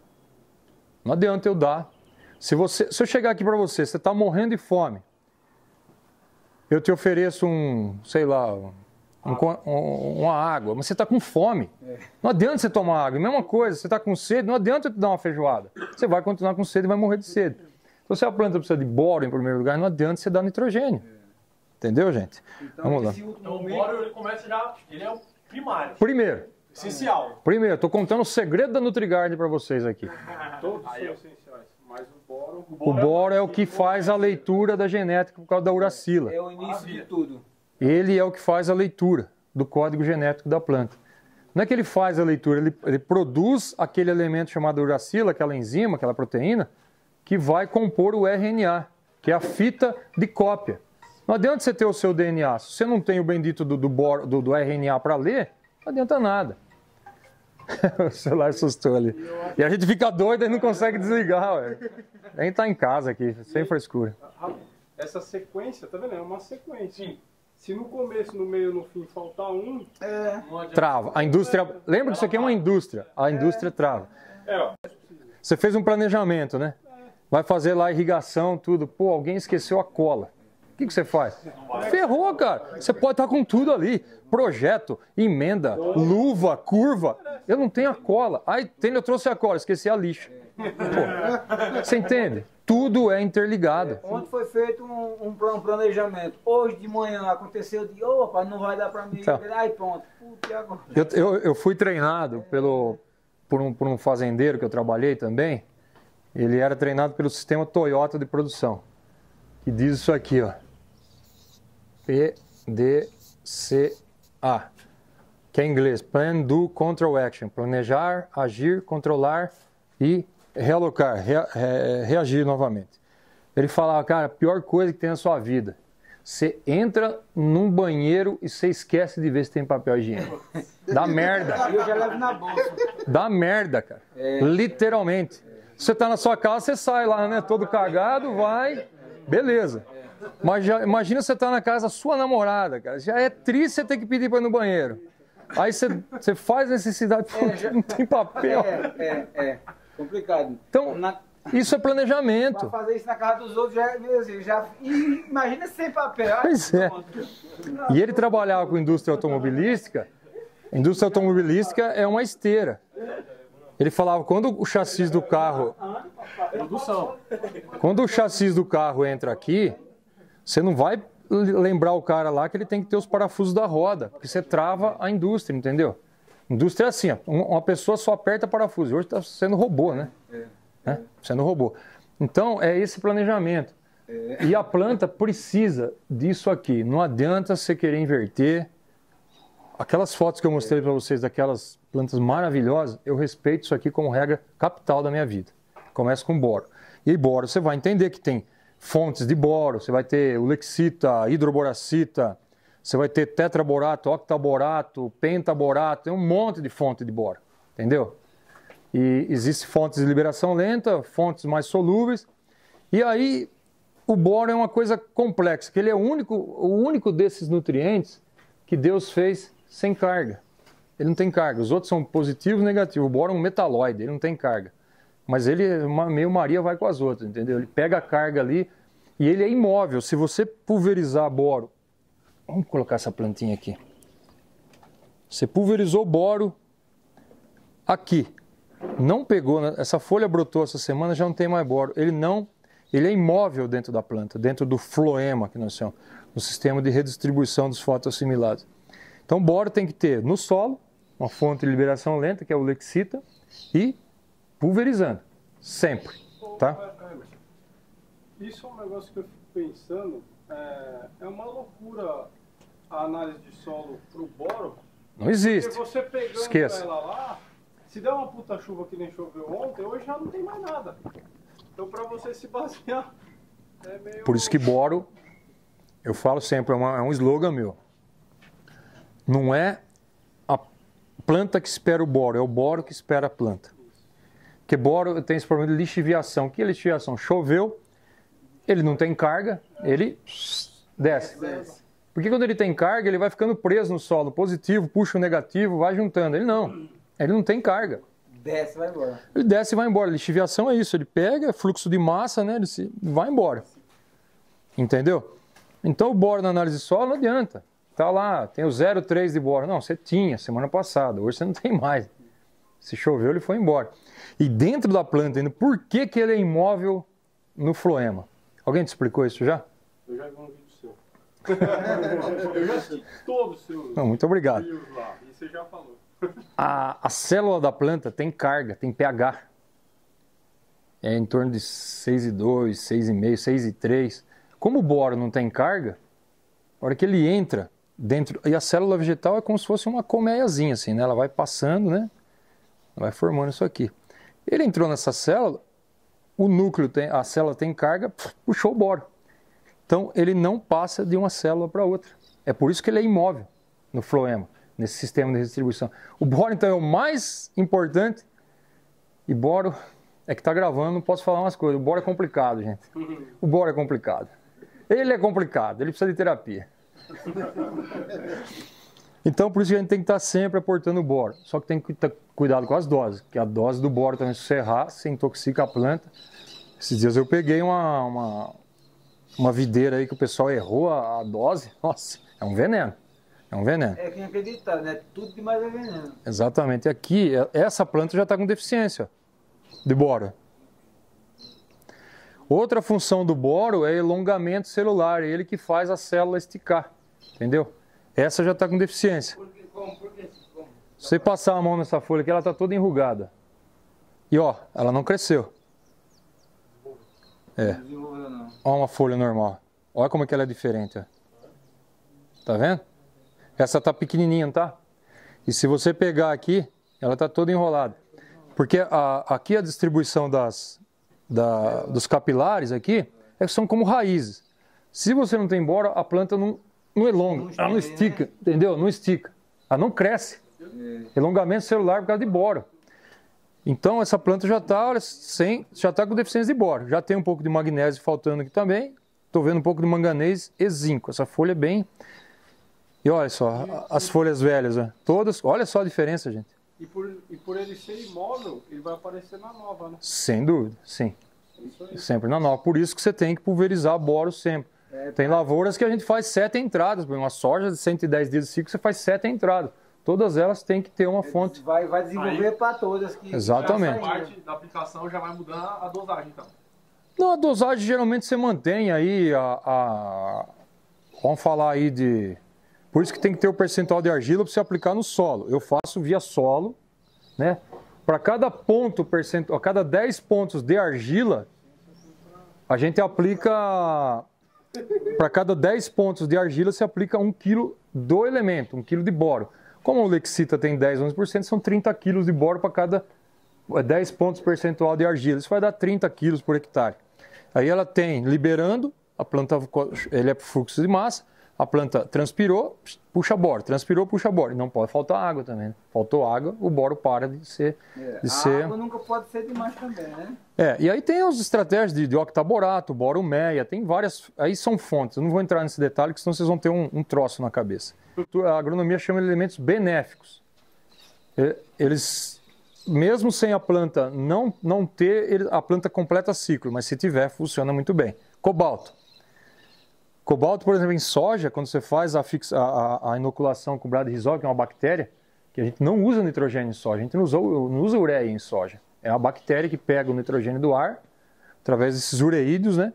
não adianta eu dar. Se eu chegar aqui para você, você está morrendo de fome, eu te ofereço uma água, mas você está com fome. Não adianta você tomar água. Mesma coisa, você está com sede, não adianta eu te dar uma feijoada. Você vai continuar com sede e vai morrer de sede. Então, se a planta precisa de boro em primeiro lugar, não adianta você dar nitrogênio. Entendeu, gente? Então, vamos lá. Então o boro ele começa já, ele é o primário. Primeiro, Essencial. estou contando o segredo da Nutrigard para vocês aqui. Todos são essenciais, mas o boro... O boro é o que faz a leitura da genética por causa da uracila. É o início de tudo. Ele é o que faz a leitura do código genético da planta. Não é que ele faz a leitura, ele produz aquele elemento chamado uracila, aquela enzima, aquela proteína, que vai compor o RNA, que é a fita de cópia. Não adianta você ter o seu DNA. Se você não tem o bendito do RNA para ler, não adianta nada. O celular assustou ali. E a gente fica doido e não consegue desligar. Ué. A gente tá em casa aqui, sem frescura. Essa sequência, tá vendo? É uma sequência. Sim. Se no começo, no meio, no fim faltar um... Trava. A indústria... Lembra que isso aqui é uma indústria. A indústria trava. Você fez um planejamento, né? Vai fazer lá irrigação, tudo. Pô, alguém esqueceu a cola. O que você faz? Ferrou, cara. Você pode estar com tudo ali. Projeto, emenda, luva, curva. Eu não tenho a cola. Aí eu trouxe a cola, esqueci a lixa. Pô, você entende? Tudo é interligado. Ontem foi feito um planejamento. Hoje de manhã aconteceu de, opa, não vai dar para mim. Então, aí pronto. Puta, e agora? Eu fui treinado por um fazendeiro que eu trabalhei também. Ele era treinado pelo sistema Toyota de produção. Que diz isso aqui, ó. PDCA. Que é em inglês. Plan, Do, Control, Action. Planejar, agir, controlar e realocar, reagir novamente. Ele falava, cara, a pior coisa que tem na sua vida. Você entra num banheiro e você esquece de ver se tem papel higiênico. Dá merda. Eu já levo na bolsa. Dá merda, cara. Literalmente. Você tá na sua casa, você sai lá, né? Todo cagado, vai. Beleza. Mas imagina você tá na casa da sua namorada, cara. Já é triste você ter que pedir para ir no banheiro. Aí você faz necessidade, não tem papel. Complicado. Então, isso é planejamento. Para fazer isso na casa dos outros, imagina sem papel. Pois é. E ele trabalhava com indústria automobilística. A indústria automobilística é uma esteira. Ele falava, quando o chassi do carro... Quando o chassi do carro entra aqui, você não vai lembrar o cara lá que ele tem que ter os parafusos da roda, porque você trava a indústria, entendeu? Indústria é assim, ó, uma pessoa só aperta parafuso. Hoje está sendo robô, né? Sendo robô. Então, é esse planejamento. E a planta precisa disso aqui. Não adianta você querer inverter. Aquelas fotos que eu mostrei para vocês daquelas plantas maravilhosas, eu respeito isso aqui como regra capital da minha vida. Começa com boro. E boro, você vai entender que tem fontes de boro, você vai ter ulexita, hidroboracita, você vai ter tetraborato, octaborato, pentaborato, tem um monte de fonte de boro, entendeu? E existem fontes de liberação lenta, fontes mais solúveis, e aí o boro é uma coisa complexa, que ele é o único desses nutrientes que Deus fez sem carga. Ele não tem carga, os outros são positivos e negativos, o boro é um metalóide, ele não tem carga. Mas ele, meio Maria, vai com as outras, entendeu? Ele pega a carga ali e ele é imóvel. Se você pulverizar boro... Vamos colocar essa plantinha aqui. Você pulverizou boro aqui. Não pegou, essa folha brotou essa semana, já não tem mais boro. ele é imóvel dentro da planta, dentro do floema, que nós chamamos, no sistema de redistribuição dos fotoassimilados. Então, boro tem que ter no solo, uma fonte de liberação lenta, que é o Lexita, e pulverizando, sempre, tá? Isso é um negócio que eu fico pensando, é uma loucura a análise de solo pro boro. Não existe. Porque você pegando Esqueça. ela lá, se der uma puta chuva que nem choveu ontem, hoje já não tem mais nada. Então pra você se basear, é meio... Por isso que boro, eu falo sempre, é um slogan meu. Não é a planta que espera o boro, é o boro que espera a planta. Porque boro tem esse problema de lixiviação. O que é lixiviação? Choveu, ele não tem carga, ele desce. Porque quando ele tem carga, ele vai ficando preso no solo, positivo, puxa o negativo, vai juntando. Ele não tem carga. Desce e vai embora. Ele desce e vai embora. Lixiviação é isso, ele pega, fluxo de massa, né? Ele vai embora. Entendeu? Então o boro na análise de solo não adianta. Tá lá, tem o 0,3 de boro. Não, você tinha semana passada, hoje você não tem mais. Se choveu, ele foi embora. E dentro da planta ainda, por que ele é imóvel no floema? Alguém te explicou isso já? Eu já vi um vídeo seu. Eu já assisti todos os seus Não, muito obrigado. vídeos lá, e você já falou. A célula da planta tem carga, tem pH. É em torno de 6,2, 6,5, 6,3. Como o boro não tem carga, a hora que ele entra dentro... E a célula vegetal é como se fosse uma colmeiazinha, assim, né? Ela vai passando, né? Ela vai formando isso aqui. Ele entrou nessa célula, o núcleo, a célula tem carga, puxou o boro. Então, ele não passa de uma célula para outra. É por isso que ele é imóvel no floema, nesse sistema de redistribuição. O boro, então, é o mais importante. E boro, é que está gravando, não posso falar umas coisas. O boro é complicado, gente. O boro é complicado. Ele é complicado, ele precisa de terapia. Então, por isso que a gente tem que estar sempre aportando boro. Só que tem que ter cuidado com as doses, porque a dose do boro também, se você errar, você intoxica a planta. Esses dias eu peguei uma videira aí que o pessoal errou a dose. Nossa, é um veneno. É um veneno. É quem acreditar, né? Tudo demais é veneno. Exatamente. E aqui, essa planta já está com deficiência de boro. Outra função do boro é elongamento celular, é ele que faz a célula esticar, entendeu? Essa já está com deficiência. Por que? Se você passar a mão nessa folha aqui, ela está toda enrugada. E ó, ela não cresceu. É. Não desenvolveu, não. Olha uma folha normal. Olha como é que ela é diferente. Ó. Tá vendo? Essa tá pequenininha, não tá? E se você pegar aqui, ela tá toda enrolada. Porque aqui a distribuição dos capilares aqui são como raízes. Se você não tem boro, a planta não elonga, ela não estica, entendeu? Não estica. Ela não cresce. Elongamento celular por causa de boro. Então essa planta já está com deficiência de boro. Já tem um pouco de magnésio faltando aqui também. Estou vendo um pouco de manganês e zinco. Essa folha é bem... E olha só, as folhas velhas, ó, todas... Olha só a diferença, gente. E por ele ser imóvel, ele vai aparecer na nova, né? Sem dúvida, sim. Isso aí. Sempre na nova. Por isso que você tem que pulverizar boro sempre. Tem lavouras que a gente faz 7 entradas. Uma soja de 110 dias de ciclo, você faz 7 entradas. Todas elas têm que ter uma fonte. Vai desenvolver para todas. Que Exatamente. Essa parte da aplicação já vai mudando a dosagem, então. Não, a dosagem geralmente você mantém aí vamos falar aí de... Por isso que tem que ter o percentual de argila para você aplicar no solo. Eu faço via solo, né? Para cada ponto percentual, a cada 10 pontos de argila, a gente aplica... Para cada 10 pontos de argila, se aplica 1 kg do elemento, 1 kg de boro. Como o Lexita tem 10, 11%, são 30 kg de boro para cada 10 pontos percentual de argila. Isso vai dar 30 kg por hectare. Aí ela tem liberando, a planta, ele é fluxo de massa, a planta transpirou, puxa boro, transpirou, puxa boro. E não pode faltar água também, né? Faltou água, o boro para de ser... A água nunca pode ser demais também, né? E aí tem as estratégias de octaborato, boro-meia, tem várias, aí são fontes. Eu não vou entrar nesse detalhe, porque senão vocês vão ter um troço na cabeça. A agronomia chama de elementos benéficos. Eles, mesmo sem a planta não ter, a planta completa ciclo, mas se tiver, funciona muito bem. Cobalto. Cobalto, por exemplo, em soja, quando você faz a inoculação com bradyrhizol, que é uma bactéria, que a gente não usa nitrogênio em soja, a gente não usa ureia em soja. É uma bactéria que pega o nitrogênio do ar, através desses ureídeos, né?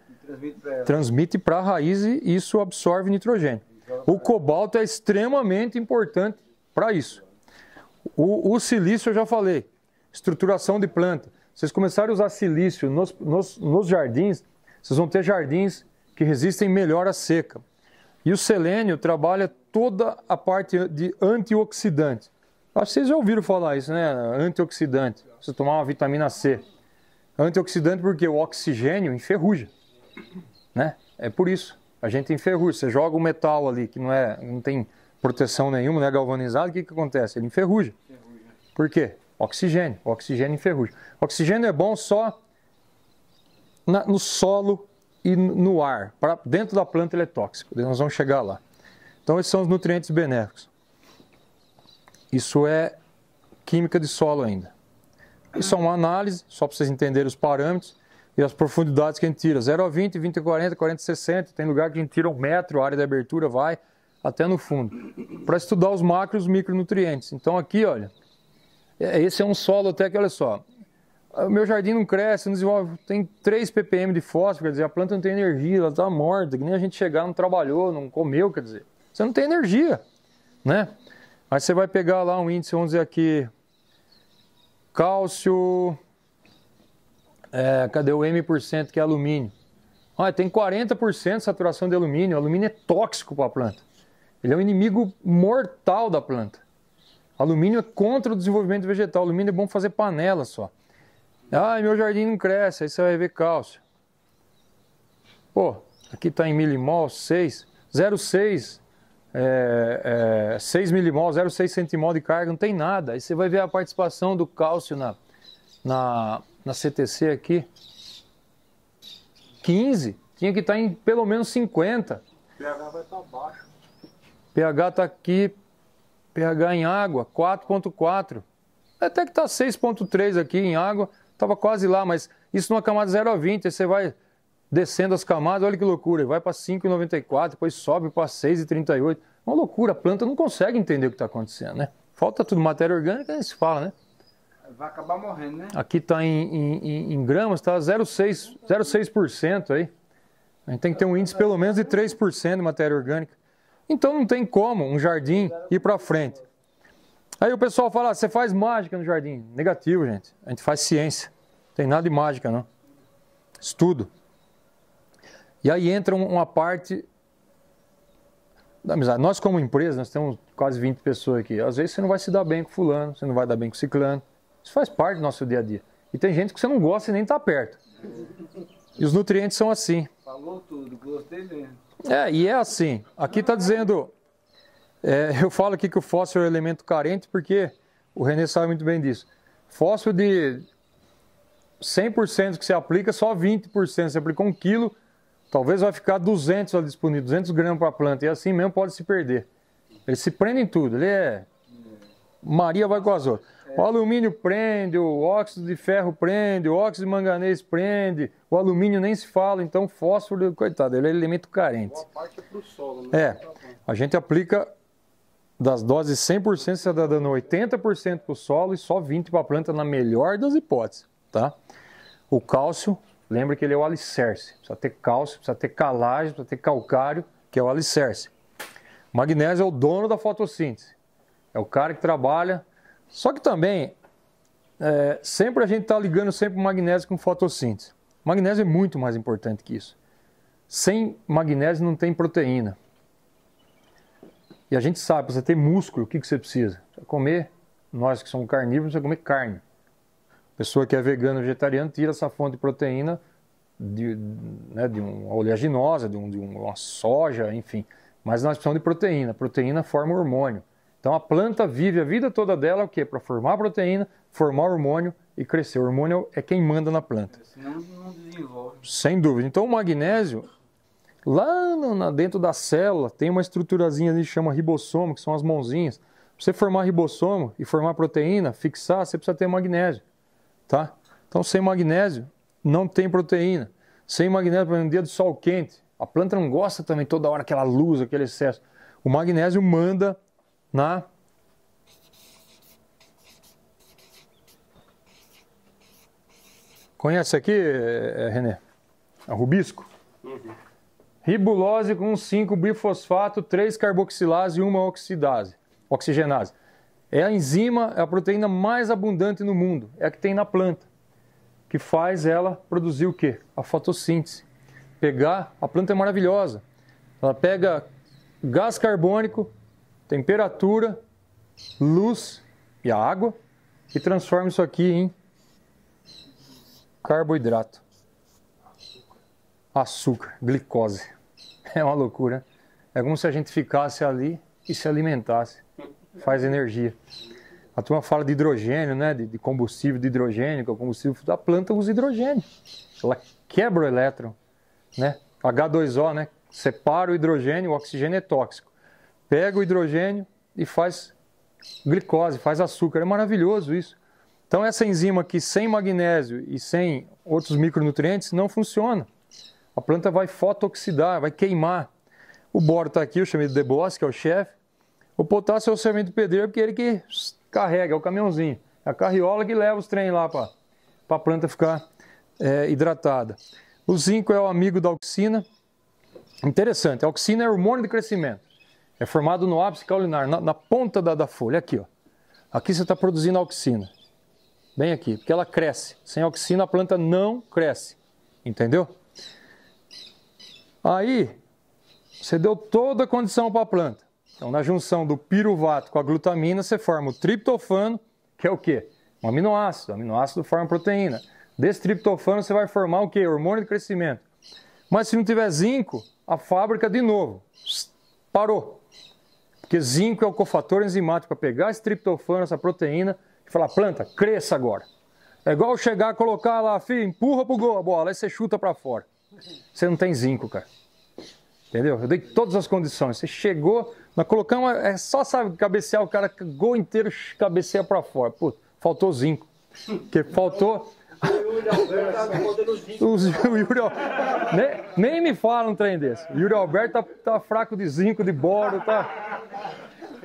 Transmite para a raiz e isso absorve nitrogênio. O cobalto é extremamente importante para isso. O silício eu já falei, estruturação de planta. Vocês começarem a usar silício nos jardins, vocês vão ter jardins que resistem melhor à seca. E o selênio trabalha toda a parte de antioxidante. Acho que vocês já ouviram falar isso, né? Antioxidante. Você tomar uma vitamina C. Antioxidante porque o oxigênio enferruja, né? É por isso. A gente enferruja. Você joga o metal ali, que não tem proteção nenhuma, não é galvanizado, o que acontece? Ele enferruja. Por quê? Oxigênio. O oxigênio enferruja. O oxigênio é bom só no solo e no ar. Dentro da planta ele é tóxico. Nós vamos chegar lá. Então esses são os nutrientes benéficos. Isso é química de solo ainda. Isso é uma análise, só para vocês entenderem os parâmetros e as profundidades que a gente tira. 0 a 20, 20 a 40, 40 a 60. Tem lugar que a gente tira 1 metro, a área de abertura vai até no fundo. Para estudar os macros e os micronutrientes. Então aqui, olha, esse é um solo até que, olha só, o meu jardim não cresce, não desenvolve, tem 3 ppm de fósforo, quer dizer, a planta não tem energia, ela está morta, que nem a gente chegar, não trabalhou, não comeu, quer dizer, você não tem energia, né? Aí você vai pegar lá um índice, vamos dizer aqui, cálcio, cadê o M% que é alumínio? Tem 40% de saturação de alumínio, o alumínio é tóxico para a planta, ele é um inimigo mortal da planta. Alumínio é contra o desenvolvimento vegetal, alumínio é bom fazer panela só. Meu jardim não cresce, aí você vai ver cálcio. Pô, aqui está em milimol, 6, 0,6, 6 milimol, 0,6 centimol de carga, não tem nada. Aí você vai ver a participação do cálcio na CTC aqui. 15, tinha que estar em pelo menos 50. O pH vai estar baixo. pH está aqui, pH em água, 4,4. Até que está 6,3 aqui em água. Estava quase lá, mas isso numa camada 0 a 20, aí você vai descendo as camadas, olha que loucura, vai para 5,94, depois sobe para 6,38. Uma loucura, a planta não consegue entender o que está acontecendo, né? Falta tudo, matéria orgânica, nem se fala, né? Vai acabar morrendo, né? Aqui está em gramas, está 0,6% aí. A gente tem que ter um índice pelo menos de 3% de matéria orgânica. Então não tem como um jardim ir para frente. Aí o pessoal fala, você faz mágica no jardim. Negativo, gente. A gente faz ciência. Não tem nada de mágica, não. Estudo. E aí entra uma parte da amizade. Nós como empresa, nós temos quase 20 pessoas aqui. Às vezes você não vai se dar bem com fulano, você não vai dar bem com ciclano. Isso faz parte do nosso dia a dia. E tem gente que você não gosta e nem está perto. E os nutrientes são assim. Falou tudo, gostei mesmo. E é assim. Aqui está dizendo... eu falo aqui que o fósforo é um elemento carente porque o René sabe muito bem disso. Fósforo de 100% que você aplica, só 20%. Você aplicou 1 quilo, talvez vai ficar 200 ali disponível, 200 gramas para a planta. E assim mesmo pode se perder. Ele se prende em tudo. Ele é... Maria vai com as outras. O alumínio prende, o óxido de ferro prende, o óxido de manganês prende, o alumínio nem se fala, então o fósforo, coitado, ele é elemento carente. Boa parte é para o solo, né? A gente aplica das doses 100%, você está dando 80% para o solo e só 20% para a planta, na melhor das hipóteses, tá? O cálcio, lembra que ele é o alicerce, precisa ter cálcio, precisa ter calagem, precisa ter calcário, que é o alicerce. O magnésio é o dono da fotossíntese, é o cara que trabalha. Só que também, sempre a gente está ligando sempre o magnésio com fotossíntese. O magnésio é muito mais importante que isso. Sem magnésio não tem proteína. E a gente sabe, para você ter músculo, o que você precisa? Você comer, nós que somos carnívoros, você comer carne. A pessoa que é vegana ou vegetariana tira essa fonte de proteína de uma oleaginosa, de uma soja, enfim. Mas nós precisamos de proteína. Proteína forma hormônio. Então a planta vive a vida toda dela o quê? Para formar proteína, formar hormônio e crescer. O hormônio é quem manda na planta. Senão não desenvolve. Sem dúvida. Então o magnésio, lá dentro da célula, tem uma estruturazinha ali que chama ribossomo, que são as mãozinhas. Para você formar ribossomo e formar proteína, fixar, você precisa ter magnésio. Tá? Então sem magnésio, não tem proteína. Sem magnésio, por exemplo, no dia do sol quente, a planta não gosta também toda hora aquela luz, aquele excesso. O magnésio manda na Conhece aqui, René? A rubisco? Ribulose com 5 bifosfato, 3 carboxilase e 1 oxigenase. É a enzima, é a proteína mais abundante no mundo. É a que tem na planta. Que faz ela produzir o quê? A fotossíntese. A planta é maravilhosa. Ela pega gás carbônico, temperatura, luz e a água e transforma isso aqui em carboidrato. Açúcar, glicose. É uma loucura. É como se a gente ficasse ali e se alimentasse. Faz energia. A turma fala de hidrogênio, né? De combustível de hidrogênio, que é o combustível da planta, usa hidrogênio. Ela quebra o elétron, né? H2O, né? Separa o hidrogênio, o oxigênio é tóxico. Pega o hidrogênio e faz glicose, faz açúcar. É maravilhoso isso. Então essa enzima aqui, sem magnésio e sem outros micronutrientes, não funciona. A planta vai fotooxidar, vai queimar. O boro está aqui, eu chamei de Debos, que é o chefe. O potássio é o servente do pedreiro, porque é ele que carrega, é o caminhãozinho. É a carriola que leva os trem lá para a planta ficar hidratada. O zinco é o amigo da auxina. Interessante, a auxina é hormônio de crescimento. É formado no ápice caulinar, na ponta da folha, aqui, ó. Aqui você está produzindo auxina. Bem aqui, porque ela cresce. Sem auxina a planta não cresce. Entendeu? Aí, você deu toda a condição para a planta. Então, na junção do piruvato com a glutamina, você forma o triptofano, que é o quê? Um aminoácido. O aminoácido forma proteína. Desse triptofano você vai formar o quê? Hormônio de crescimento. Mas se não tiver zinco, a fábrica de novo parou. Porque zinco é o cofator enzimático para pegar esse triptofano, essa proteína, e falar, planta, cresça agora. É igual chegar, colocar lá, filho, empurra pro gol a bola, aí você chuta para fora. Você não tem zinco, cara. Entendeu? Eu dei todas as condições. Você chegou, nós colocamos, só sabe cabecear o cara, gol inteiro cabeceia para fora. Pô, faltou zinco. Porque faltou... nem me fala um trem desse. O Yuri Alberto tá fraco de zinco, de boro, tá...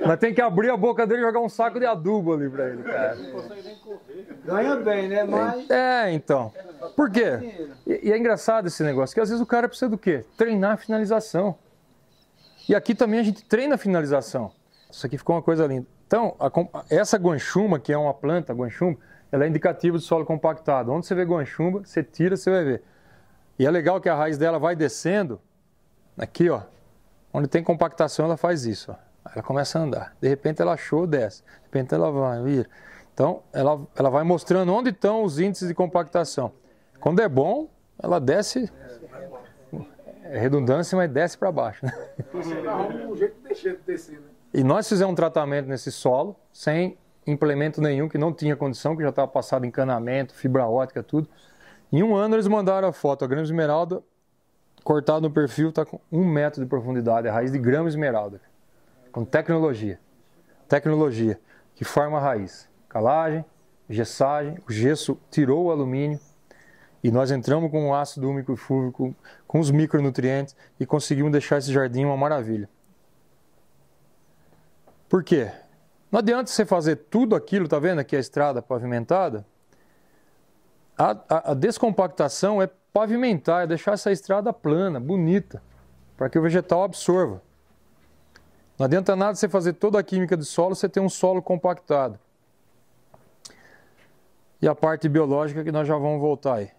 Nós tem que abrir a boca dele e jogar um saco de adubo ali pra ele, cara. Ganha bem, né? Mas... então. Por quê? E é engraçado esse negócio, que às vezes o cara precisa do quê? Treinar a finalização. E aqui também a gente treina a finalização. Isso aqui ficou uma coisa linda. Então, essa guanchuma, que é uma planta, guanchuma, ela é indicativa de solo compactado. Onde você vê guanchuma, você tira, você vai ver. E é legal que a raiz dela vai descendo, aqui, ó. Onde tem compactação, ela faz isso, ó. Ela começa a andar. De repente ela achou, desce. De repente ela vai, vira. Então, ela vai mostrando onde estão os índices de compactação. Quando é bom, ela desce... É redundância, mas desce para baixo. Né? Um jeito de deixar de descer, né? E nós fizemos um tratamento nesse solo, sem implemento nenhum, que não tinha condição, que já estava passado encanamento, fibra ótica, tudo. Em um ano eles mandaram a foto, a grama esmeralda, cortada no perfil, está com 1 metro de profundidade, a raiz de grama esmeralda. Com tecnologia. Tecnologia que forma a raiz. Calagem, gessagem, o gesso tirou o alumínio e nós entramos com o ácido úmico e fúvico, com os micronutrientes e conseguimos deixar esse jardim uma maravilha. Por quê? Não adianta você fazer tudo aquilo, tá vendo aqui a estrada pavimentada? A descompactação é pavimentar, é deixar essa estrada plana, bonita, para que o vegetal absorva. Não adianta nada você fazer toda a química de solo, você ter um solo compactado. E a parte biológica que nós já vamos voltar aí.